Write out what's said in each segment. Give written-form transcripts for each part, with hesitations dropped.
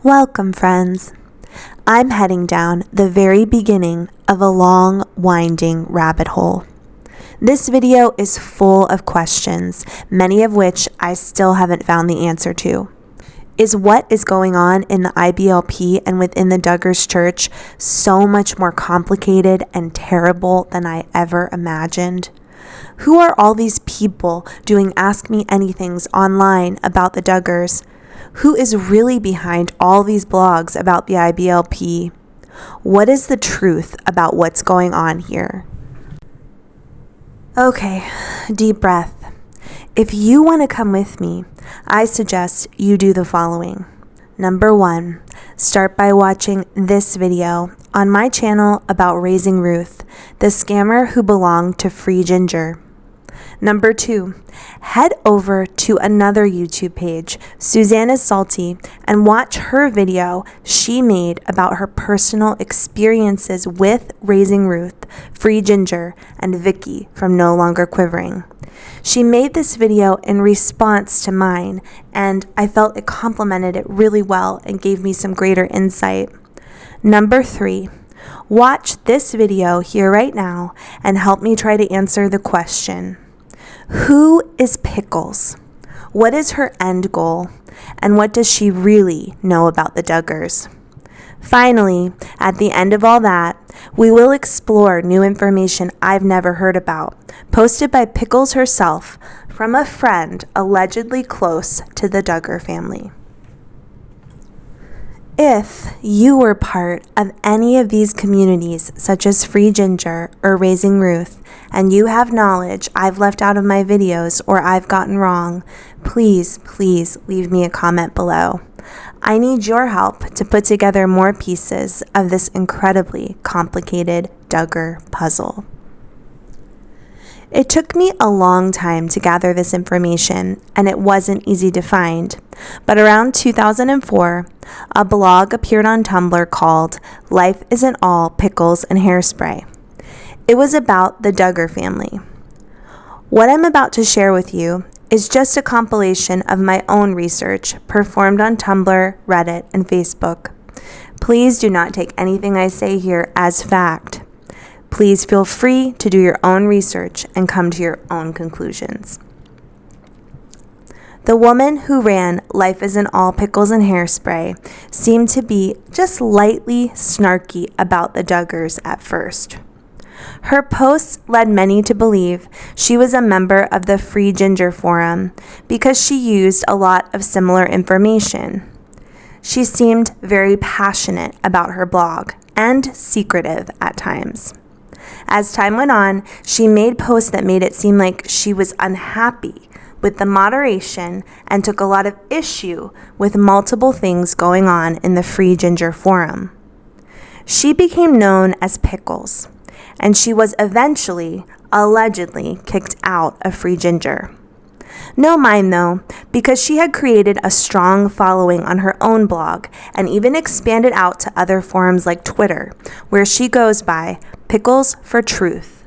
Welcome, friends. I'm heading down the very beginning of a long, winding rabbit hole. This video is full of questions, many of which I still haven't found the answer to. Is what is going on in the IBLP and within the Duggars Church so much more complicated and terrible than I ever imagined? Who are all these people doing Ask Me Anythings online about the Duggars? Who is really behind all these blogs about the IBLP? What is the truth about what's going on here? Okay, deep breath. If you want to come with me, I suggest you do the following. Number 1, start by watching this video on my channel about raising Ruth, the scammer who belonged to Free Ginger. Number 2, head over to another YouTube page, Susanna's Salty, and watch her video she made about her personal experiences with raising Ruth, Free Ginger, and Vicky from No Longer Quivering. She made this video in response to mine, and I felt it complemented it really well and gave me some greater insight. Number 3, watch this video here right now and help me try to answer the question. Who is Pickles? What is her end goal? And what does she really know about the Duggars? Finally, at the end of all that, we will explore new information I've never heard about, posted by Pickles herself from a friend allegedly close to the Duggar family. If you were part of any of these communities, such as Free Ginger or Raising Ruth, and you have knowledge I've left out of my videos or I've gotten wrong, please leave me a comment below. I need your help to put together more pieces of this incredibly complicated Duggar puzzle. It took me a long time to gather this information, and it wasn't easy to find. But around 2004, a blog appeared on Tumblr called Life Isn't All Pickles and Hairspray. It was about the Duggar family. What I'm about to share with you is just a compilation of my own research performed on Tumblr, Reddit, and Facebook. Please do not take anything I say here as fact. Please feel free to do your own research and come to your own conclusions. The woman who ran Life Isn't All Pickles and Hairspray seemed to be just lightly snarky about the Duggars at first. Her posts led many to believe she was a member of the Free Ginger forum because she used a lot of similar information. She seemed very passionate about her blog and secretive at times. As time went on, she made posts that made it seem like she was unhappy with the moderation and took a lot of issue with multiple things going on in the Free Ginger forum. She became known as Pickles, and she was eventually, allegedly, kicked out of Free Ginger. No mind though, because she had created a strong following on her own blog and even expanded out to other forums like Twitter, where she goes by Pickles for Truth.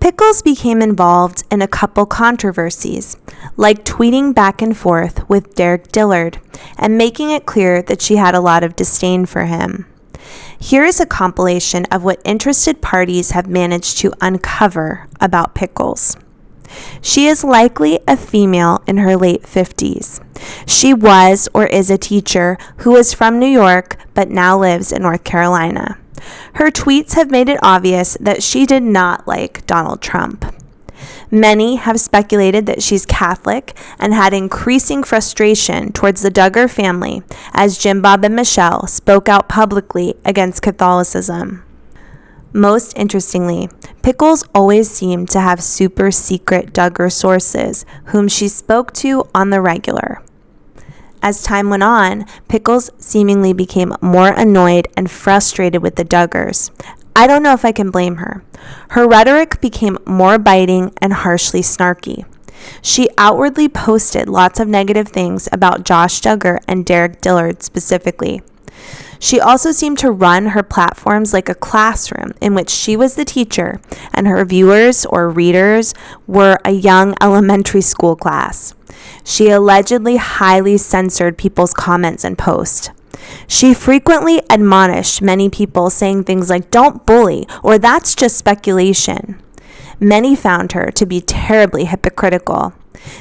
Pickles became involved in a couple controversies, like tweeting back and forth with Derek Dillard and making it clear that she had a lot of disdain for him. Here is a compilation of what interested parties have managed to uncover about Pickles. She is likely a female in her late 50s. She was or is a teacher who is from New York but now lives in North Carolina. Her tweets have made it obvious that she did not like Donald Trump. Many have speculated that she's Catholic and had increasing frustration towards the Duggar family as Jim Bob and Michelle spoke out publicly against Catholicism. Most interestingly, Pickles always seemed to have super secret Duggar sources whom she spoke to on the regular. As time went on, Pickles seemingly became more annoyed and frustrated with the Duggars. I don't know if I can blame her. Her rhetoric became more biting and harshly snarky. She outwardly posted lots of negative things about Josh Duggar and Derek Dillard specifically. She also seemed to run her platforms like a classroom in which she was the teacher and her viewers or readers were a young elementary school class. She allegedly highly censored people's comments and posts. She frequently admonished many people, saying things like, "Don't bully," or "That's just speculation." Many found her to be terribly hypocritical.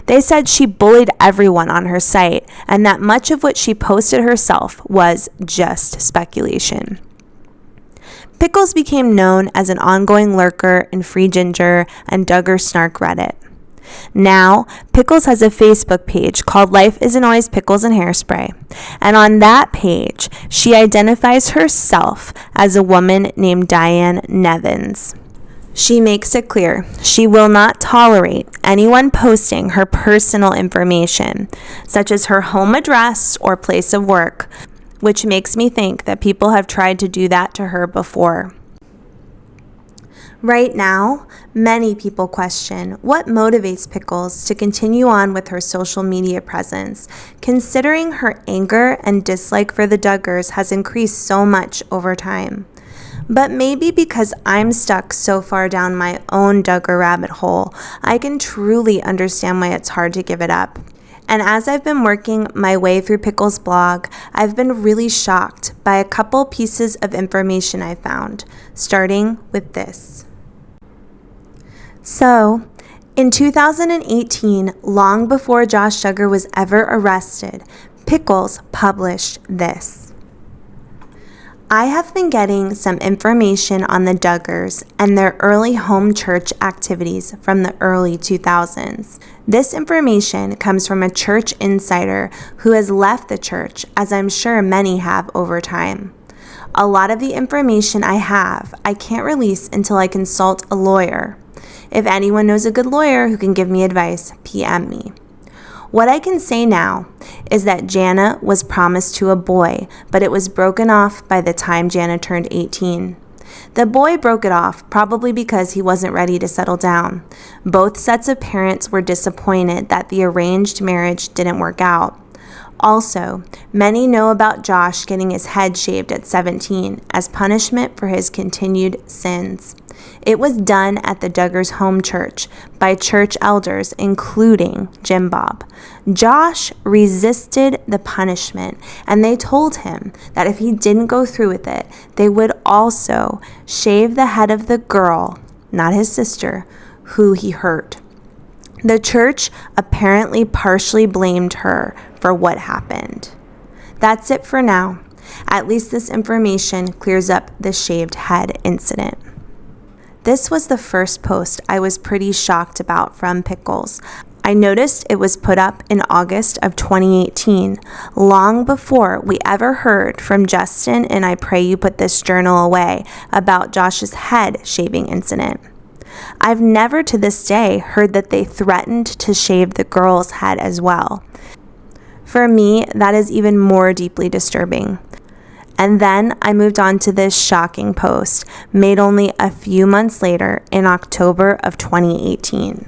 They said she bullied everyone on her site and that much of what she posted herself was just speculation. Pickles became known as an ongoing lurker in Free Ginger and Duggar Snark Reddit. Now, Pickles has a Facebook page called Life Isn't Always Pickles and Hairspray, and on that page, she identifies herself as a woman named Diane Nevins. She makes it clear she will not tolerate anyone posting her personal information, such as her home address or place of work, which makes me think that people have tried to do that to her before. Right now, many people question what motivates Pickles to continue on with her social media presence, considering her anger and dislike for the Duggars has increased so much over time. But maybe because I'm stuck so far down my own Duggar rabbit hole, I can truly understand why it's hard to give it up. And as I've been working my way through Pickles' blog, I've been really shocked by a couple pieces of information I found, starting with this. So, in 2018, long before Josh Duggar was ever arrested, Pickles published this. I have been getting some information on the Duggars and their early home church activities from the early 2000s. This information comes from a church insider who has left the church, as I'm sure many have over time. A lot of the information I have, I can't release until I consult a lawyer. If anyone knows a good lawyer who can give me advice, PM me. What I can say now is that Jana was promised to a boy, but it was broken off by the time Jana turned 18. The boy broke it off probably because he wasn't ready to settle down. Both sets of parents were disappointed that the arranged marriage didn't work out. Also, many know about Josh getting his head shaved at 17 as punishment for his continued sins. It was done at the Duggars' home church by church elders, including Jim Bob. Josh resisted the punishment, and they told him that if he didn't go through with it, they would also shave the head of the girl, not his sister, who he hurt. The church apparently partially blamed her for what happened. That's it for now. At least this information clears up the shaved head incident. This was the first post I was pretty shocked about from Pickles. I noticed it was put up in August of 2018, long before we ever heard from Justin and I Pray You Put This Journal Away about Josh's head shaving incident. I've never to this day heard that they threatened to shave the girl's head as well. For me, that is even more deeply disturbing. And then I moved on to this shocking post, made only a few months later in October of 2018.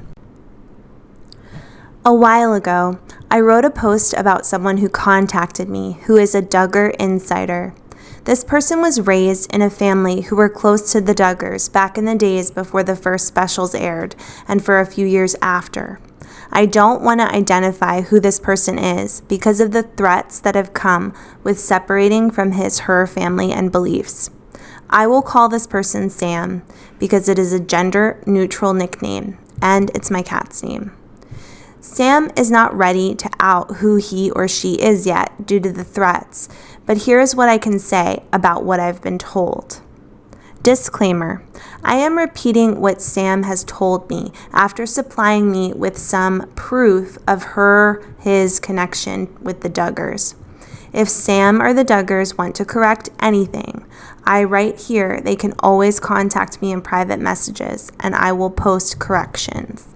A while ago, I wrote a post about someone who contacted me who is a Duggar insider. This person was raised in a family who were close to the Duggars back in the days before the first specials aired and for a few years after. I don't want to identify who this person is because of the threats that have come with separating from her family and beliefs. I will call this person Sam because it is a gender-neutral nickname and it's my cat's name. Sam is not ready to out who he or she is yet due to the threats, but here's what I can say about what I've been told. Disclaimer, I am repeating what Sam has told me after supplying me with some proof of his connection with the Duggars. If Sam or the Duggars want to correct anything, I write here they can always contact me in private messages and I will post corrections.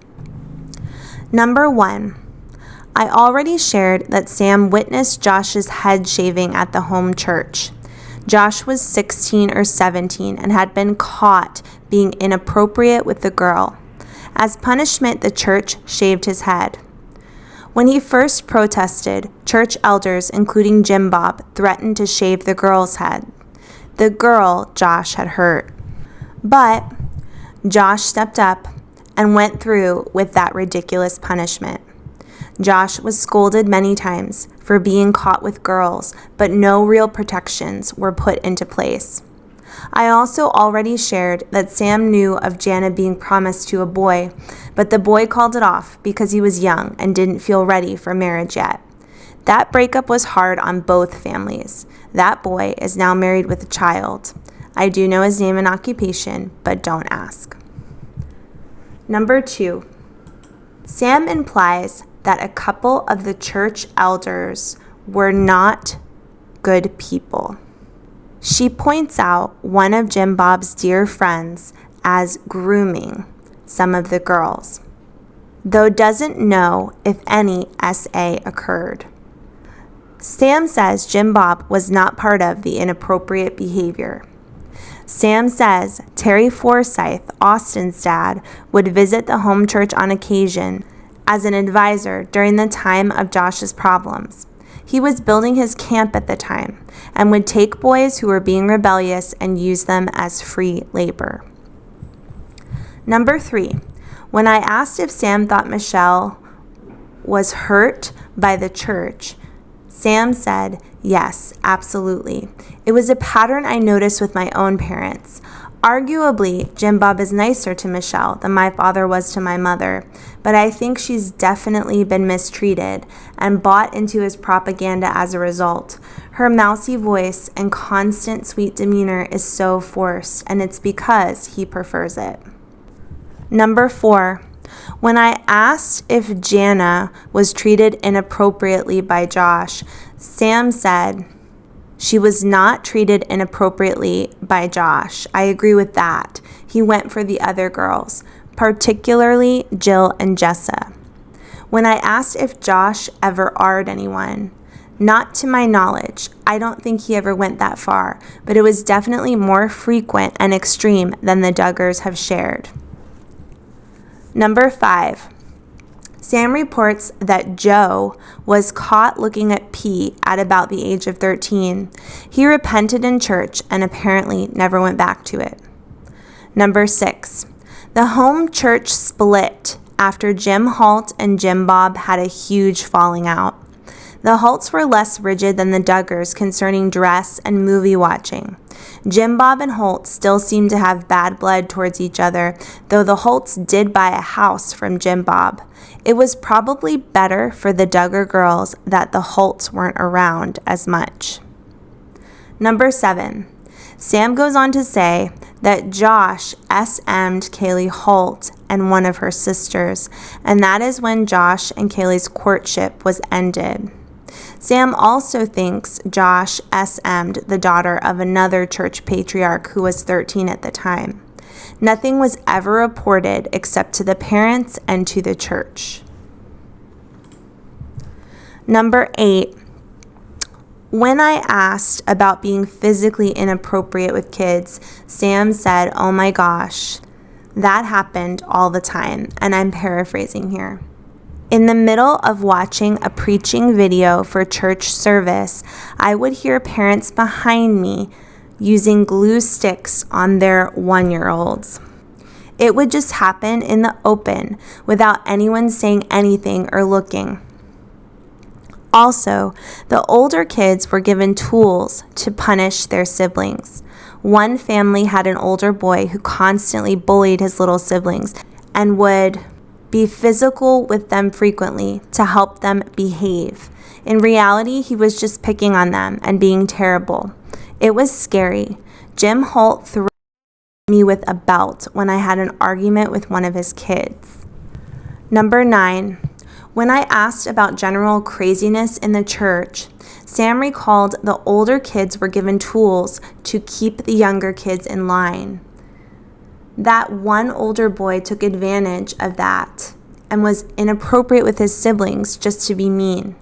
Number 1. I already shared that Sam witnessed Josh's head shaving at the home church. Josh was 16 or 17 and had been caught being inappropriate with the girl. As punishment, the church shaved his head. When he first protested, church elders, including Jim Bob, threatened to shave the girl's head. The girl Josh had hurt. But Josh stepped up and went through with that ridiculous punishment. Josh was scolded many times for being caught with girls, but no real protections were put into place. I also already shared that Sam knew of Jana being promised to a boy, but the boy called it off because he was young and didn't feel ready for marriage yet. That breakup was hard on both families. That boy is now married with a child. I do know his name and occupation, but don't ask. Number 2. Sam implies that a couple of the church elders were not good people. She points out one of Jim Bob's dear friends as grooming some of the girls, though doesn't know if any SA occurred. Sam says Jim Bob was not part of the inappropriate behavior. Sam says Terry Forsyth, Austin's dad, would visit the home church on occasion as an advisor during the time of Josh's problems. He was building his camp at the time and would take boys who were being rebellious and use them as free labor. Number 3, when I asked if Sam thought Michelle was hurt by the church, Sam said, yes, absolutely. It was a pattern I noticed with my own parents. Arguably, Jim Bob is nicer to Michelle than my father was to my mother, but I think she's definitely been mistreated and bought into his propaganda as a result. Her mousy voice and constant sweet demeanor is so forced, and it's because he prefers it. Number 4, when I asked if Jana was treated inappropriately by Josh, Sam said she was not treated inappropriately by Josh. I agree with that. He went for the other girls, particularly Jill and Jessa. When I asked if Josh ever R'd anyone, not to my knowledge. I don't think he ever went that far, but it was definitely more frequent and extreme than the Duggars have shared. Number 5. Sam reports that Joe was caught looking at P at about the age of 13. He repented in church and apparently never went back to it. Number 6. The home church split after Jim Holt and Jim Bob had a huge falling out. The Holts were less rigid than the Duggars concerning dress and movie watching. Jim Bob and Holt still seem to have bad blood towards each other, though the Holts did buy a house from Jim Bob. It was probably better for the Duggar girls that the Holts weren't around as much. Number 7. Sam goes on to say that Josh SM'd Kaylee Holt and one of her sisters, and that is when Josh and Kaylee's courtship was ended. Sam also thinks Josh SM'd the daughter of another church patriarch who was 13 at the time. Nothing was ever reported except to the parents and to the church. Number 8. When I asked about being physically inappropriate with kids, Sam said, "Oh my gosh, that happened all the time," and I'm paraphrasing here. In the middle of watching a preaching video for church service, I would hear parents behind me using glue sticks on their 1-year-olds. It would just happen in the open without anyone saying anything or looking. Also, the older kids were given tools to punish their siblings. One family had an older boy who constantly bullied his little siblings and would be physical with them frequently to help them behave. In reality, he was just picking on them and being terrible. It was scary. Jim Holt threw me with a belt when I had an argument with one of his kids. Number 9. When I asked about general craziness in the church, Sam recalled the older kids were given tools to keep the younger kids in line. That one older boy took advantage of that and was inappropriate with his siblings just to be mean.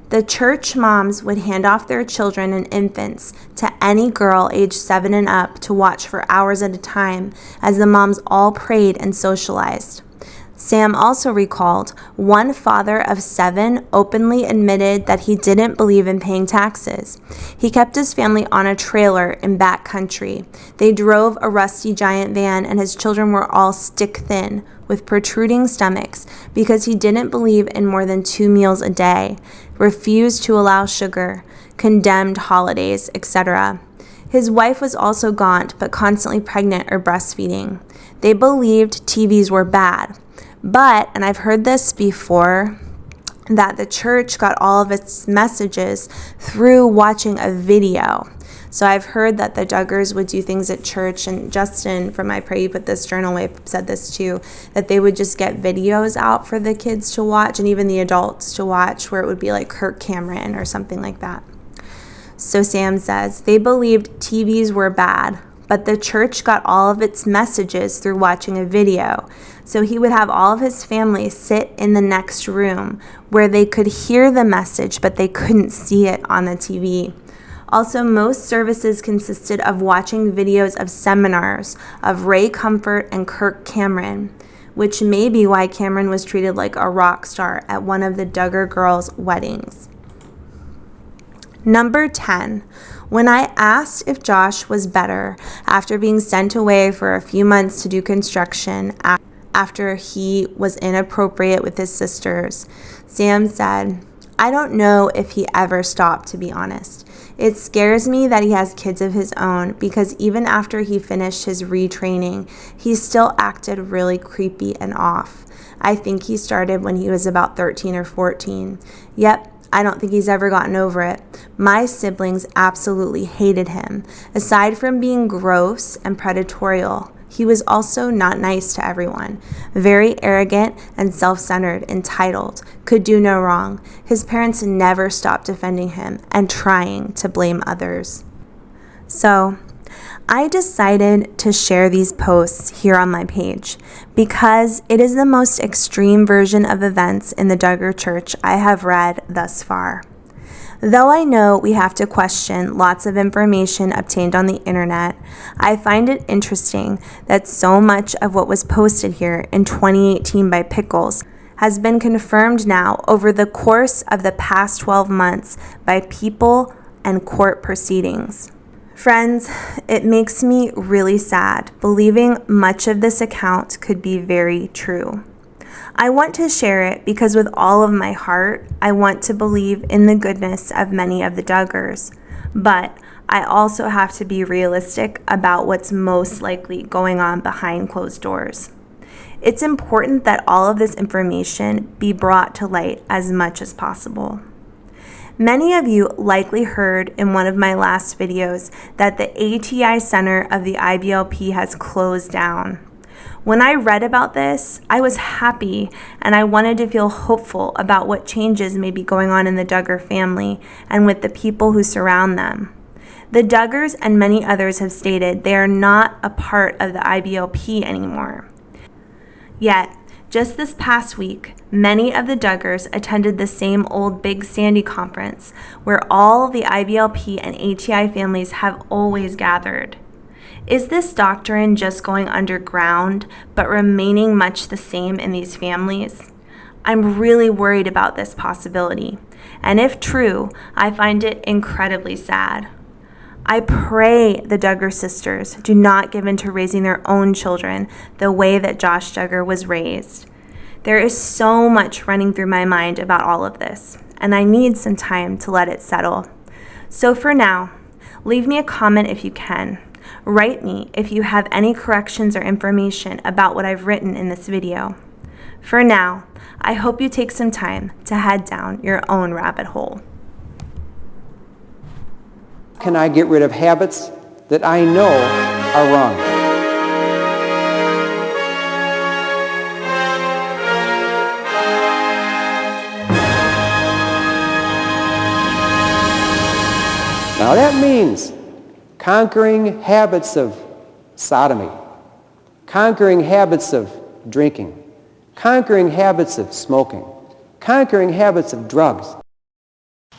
The church moms would hand off their children and infants to any girl aged 7 and up to watch for hours at a time as the moms all prayed and socialized. Sam also recalled one father of 7 openly admitted that he didn't believe in paying taxes. He kept his family on a trailer in back country. They drove a rusty giant van, and his children were all stick thin with protruding stomachs because he didn't believe in more than 2 meals a day, refused to allow sugar, condemned holidays, etc. His wife was also gaunt but constantly pregnant or breastfeeding. They believed TVs were bad. But, and I've heard this before, that the church got all of its messages through watching a video. So I've heard that the Duggars would do things at church, and Justin from I Pray You Put This Journal Away said this too, that they would just get videos out for the kids to watch and even the adults to watch, where it would be like Kirk Cameron or something like that. So Sam says, they believed TVs were bad, but the church got all of its messages through watching a video. So he would have all of his family sit in the next room where they could hear the message, but they couldn't see it on the TV. Also, most services consisted of watching videos of seminars of Ray Comfort and Kirk Cameron, which may be why Cameron was treated like a rock star at one of the Duggar girls' weddings. Number 10. When I asked if Josh was better after being sent away for a few months to do construction after he was inappropriate with his sisters, Sam said, I don't know if he ever stopped, to be honest. It scares me that he has kids of his own because even after he finished his retraining, he still acted really creepy and off. I think he started when he was about 13 or 14. Yep. I don't think he's ever gotten over it. My siblings absolutely hated him. Aside from being gross and predatorial, he was also not nice to everyone. Very arrogant and self-centered, entitled, could do no wrong. His parents never stopped defending him and trying to blame others. So, I decided to share these posts here on my page because it is the most extreme version of events in the Duggar Church I have read thus far. Though I know we have to question lots of information obtained on the internet, I find it interesting that so much of what was posted here in 2018 by Pickles has been confirmed now over the course of the past 12 months by people and court proceedings. Friends, it makes me really sad believing much of this account could be very true. I want to share it because with all of my heart, I want to believe in the goodness of many of the Duggars, but I also have to be realistic about what's most likely going on behind closed doors. It's important that all of this information be brought to light as much as possible. Many of you likely heard in one of my last videos that the ATI Center of the IBLP has closed down. When I read about this, I was happy and I wanted to feel hopeful about what changes may be going on in the Duggar family and with the people who surround them. The Duggars and many others have stated they are not a part of the IBLP anymore. Yet, just this past week, many of the Duggars attended the same old Big Sandy conference where all the IBLP and ATI families have always gathered. Is this doctrine just going underground but remaining much the same in these families? I'm really worried about this possibility, and if true, I find it incredibly sad. I pray the Duggar sisters do not give in to raising their own children the way that Josh Duggar was raised. There is so much running through my mind about all of this, and I need some time to let it settle. So for now, leave me a comment if you can. Write me if you have any corrections or information about what I've written in this video. For now, I hope you take some time to head down your own rabbit hole. Can I get rid of habits that I know are wrong? Now that means conquering habits of sodomy, conquering habits of drinking, conquering habits of smoking, conquering habits of drugs.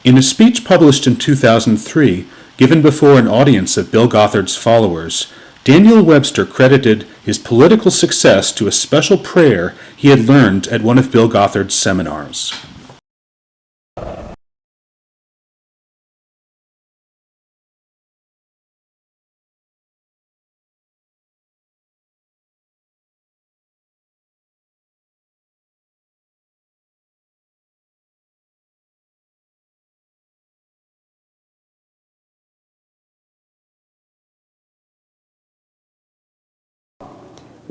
In a speech published in 2003, given before an audience of Bill Gothard's followers, Daniel Webster credited his political success to a special prayer he had learned at one of Bill Gothard's seminars.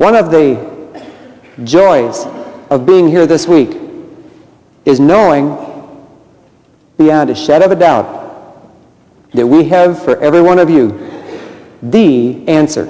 One of the joys of being here this week is knowing beyond a shadow of a doubt that we have for every one of you the answer